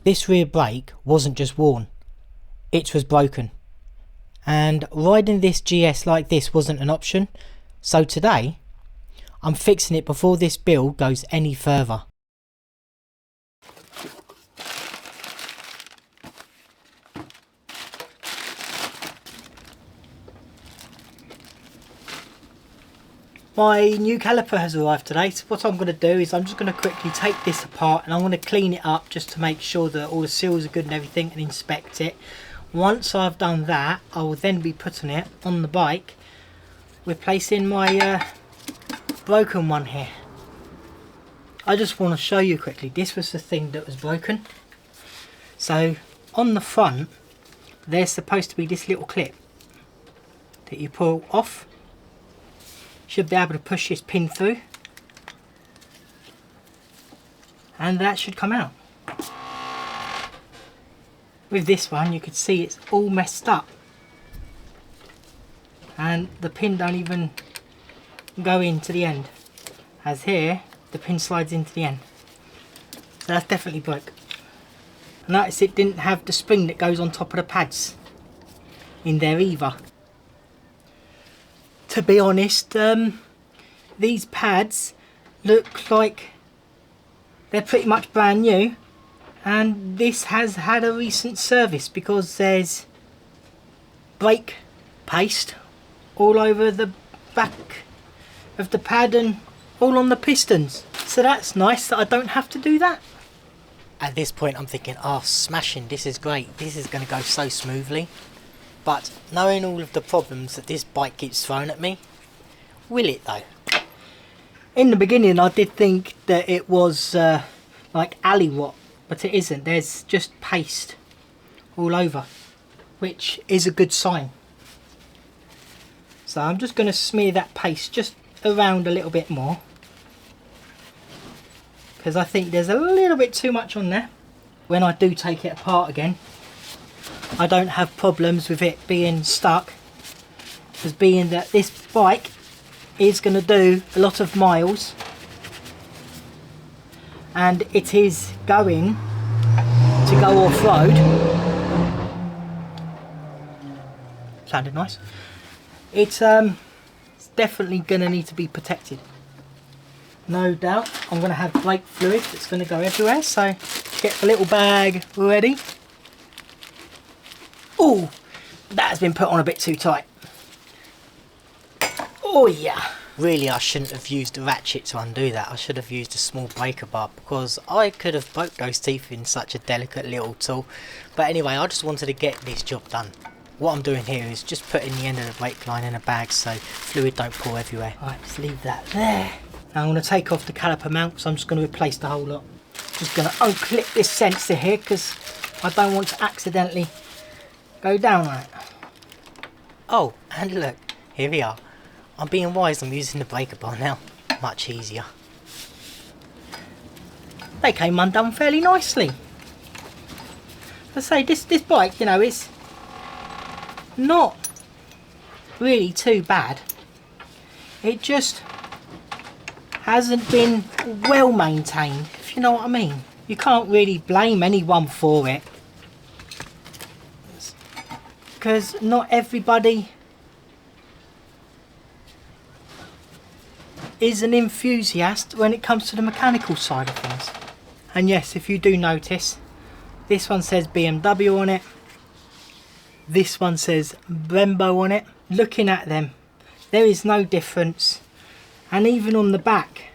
This rear brake wasn't just worn, it was broken. And riding this GS like this wasn't an option, so today I'm fixing it before this build goes any further. My new caliper has arrived today, so what I'm going to do is I'm just going to quickly take this apart and I'm going to clean it up just to make sure that all the seals are good and everything, and inspect it. Once I've done that, I will then be putting it on the bike, replacing my broken one here. I just want to show you quickly, this was the thing that was broken. So on the front there's supposed to be this little clip that you pull off. Should be able to push this pin through and that should come out. With this one you could see it's all messed up and the pin don't even go into the end, as here the pin slides into the end, so that's definitely broke. Notice it didn't have the spring that goes on top of the pads in there either. To be honest, these pads look like they're pretty much brand new, and this has had a recent service because there's brake paste all over the back of the pad and all on the pistons. So that's nice that I don't have to do that. At this point I'm thinking, oh smashing, this is great, this is going to go so smoothly. But knowing all of the problems that this bike keeps throwing at me, will it though? In the beginning I did think that it was like alley rot, but it isn't. There's just paste all over, which is a good sign. So I'm just going to smear that paste just around a little bit more, because I think there's a little bit too much on there. When I do take it apart again, I don't have problems with it being stuck, as being that this bike is going to do a lot of miles and it is going to go off-road. Sounded nice. It's definitely going to need to be protected. No doubt I'm going to have brake fluid that's going to go everywhere, so get the little bag ready. Oh, that has been put on a bit too tight. Oh yeah. Really, I shouldn't have used a ratchet to undo that. I should have used a small breaker bar, because I could have broke those teeth in such a delicate little tool. But anyway, I just wanted to get this job done. What I'm doing here is just putting the end of the brake line in a bag so fluid don't pour everywhere. Right, just leave that there. Now I'm going to take off the caliper mount, so I'm just going to replace the whole lot. Just going to unclip this sensor here because I don't want to accidentally go down on it. Oh, and look, here we are. I'm being wise, I'm using the breaker bar now. Much easier. They came undone fairly nicely. As I say, this bike, you know, it's not really too bad. It just hasn't been well maintained, if you know what I mean. You can't really blame anyone for it, because not everybody is an enthusiast when it comes to the mechanical side of things. And yes, if you do notice, this one says BMW on it, this one says Brembo on it. Looking at them, there is no difference. And even on the back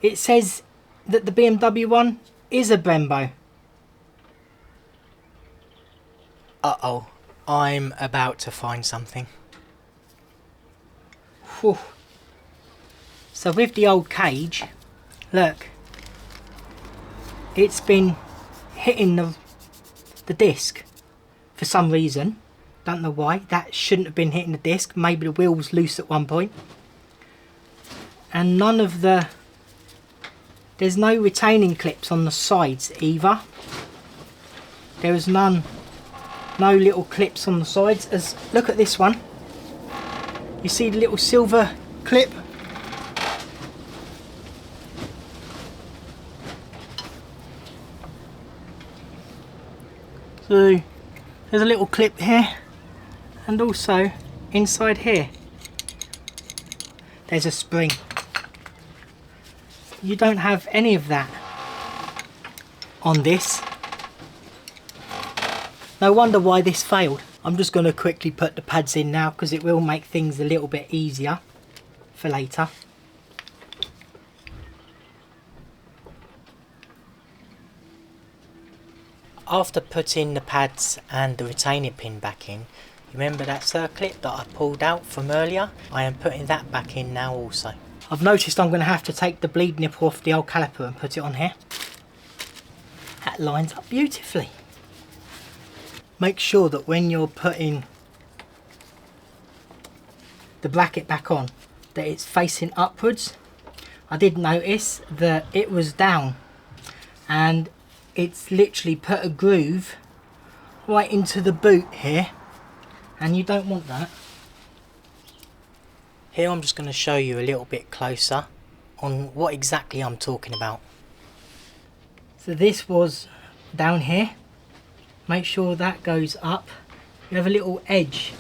it says that the BMW one is a Brembo. Uh-oh, I'm about to find something. Whew. So with the old cage, look, it's been hitting the disc for some reason. Don't know why. That shouldn't have been hitting the disc. Maybe the wheel was loose at one point. And none of the... There's no retaining clips on the sides either. There is no little clips on the sides. As look at this one. You see the little silver clip? So there's a little clip here, and also inside here there's a spring. You don't have any of that on this. No wonder why this failed. I'm just going to quickly put the pads in now because it will make things a little bit easier for later. After putting the pads and the retaining pin back in, remember that circlip that I pulled out from earlier? I am putting that back in now also. I've noticed I'm going to have to take the bleed nipple off the old caliper and put it on here. That lines up beautifully. Make sure that when you're putting the bracket back on, that it's facing upwards. I did notice that it was down, and it's literally put a groove right into the boot here, and you don't want that. Here I'm just going to show you a little bit closer on what exactly I'm talking about. So this was down here. Make sure that goes up. You have a little edge.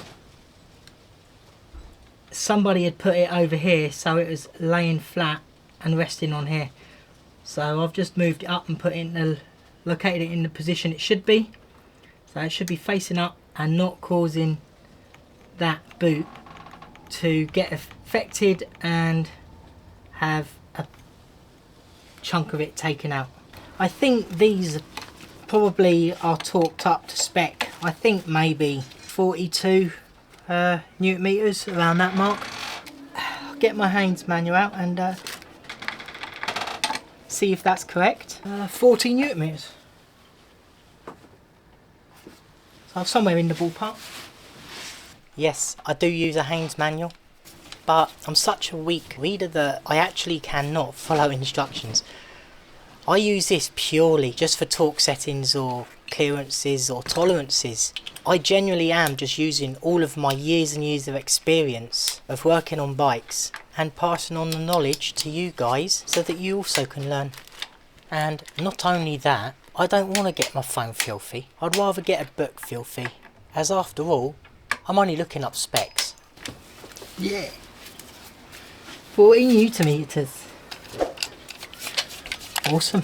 Somebody had put it over here so it was laying flat and resting on here. So I've just moved it up and put it in the, located it in the position it should be. So it should be facing up and not causing that boot to get affected and have a chunk of it taken out. I think these probably are torqued up to spec. I think maybe 42 newton meters, around that mark. I'll get my Haynes manual out and see if that's correct. 40 newton meters. So somewhere in the ballpark. Yes, I do use a Haynes manual, but I'm such a weak reader that I actually cannot follow instructions. I use this purely just for torque settings or clearances or tolerances. I genuinely am just using all of my years and years of experience of working on bikes and passing on the knowledge to you guys so that you also can learn. And not only that, I don't want to get my phone filthy. I'd rather get a book filthy, as after all, I'm only looking up specs. Yeah. 40 newton meters. Awesome.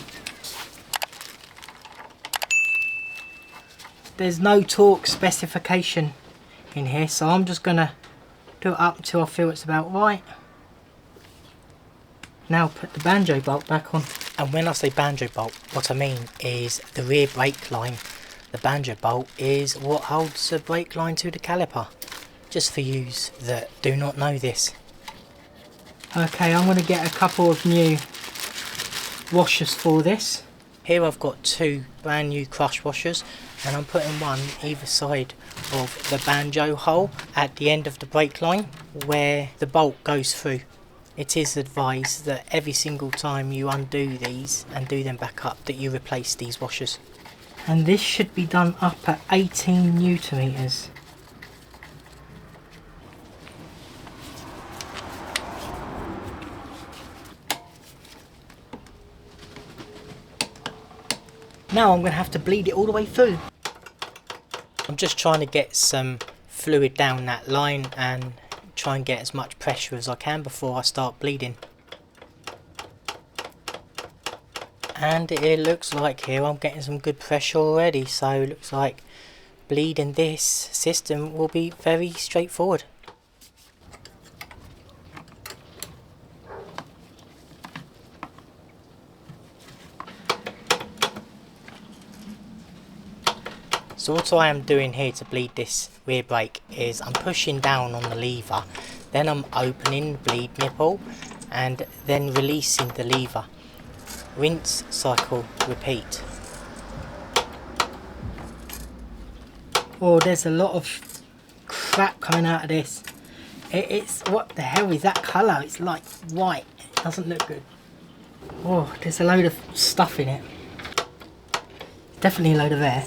There's no torque specification in here, so I'm just gonna do it up until I feel it's about right. Now put the banjo bolt back on. And when I say banjo bolt, what I mean is the rear brake line. The banjo bolt is what holds the brake line to the caliper. Just for yous that do not know this. Okay, I'm gonna get a couple of new washers for this. Here I've got two brand new crush washers, and I'm putting one either side of the banjo hole at the end of the brake line where the bolt goes through. It is advised that every single time you undo these and do them back up that you replace these washers. And this should be done up at 18 newton meters. Now I'm going to have to bleed it all the way through. I'm just trying to get some fluid down that line and try and get as much pressure as I can before I start bleeding. And it looks like here I'm getting some good pressure already, so it looks like bleeding this system will be very straightforward. So what I am doing here to bleed this rear brake is I'm pushing down on the lever, then I'm opening the bleed nipple and then releasing the lever. Rinse, cycle, repeat. Oh, there's a lot of crap coming out of this. It's what the hell is that colour? It's like white. It doesn't look good. Oh, there's a load of stuff in it. Definitely a load of air.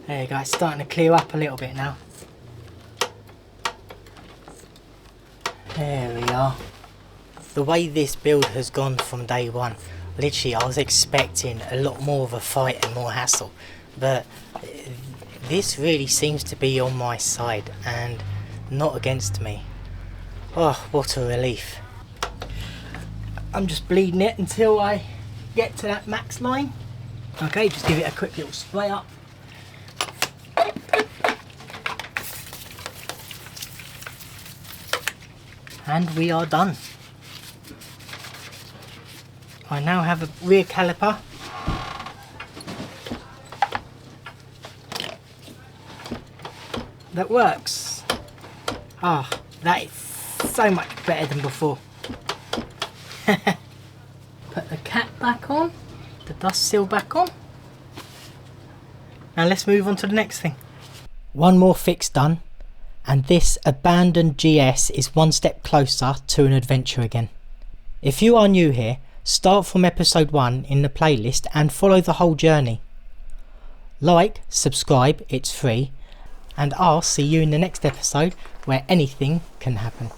There you go, it's starting to clear up a little bit now. There we are. The way this build has gone from day one, Literally, I was expecting a lot more of a fight and more hassle, but this really seems to be on my side and not against me. Oh, what a relief. I'm just bleeding it until I get to that max line. Okay, just give it a quick little spray up. And we are done. I now have a rear caliper that works. Ah, that is so much better than before. Put the cap back on, the dust seal back on. Now let's move on to the next thing. One more fix done, and this abandoned GS is one step closer to an adventure again. If you are new here, start from episode 1 in the playlist and follow the whole journey. Like, subscribe, it's free, and I'll see you in the next episode where anything can happen.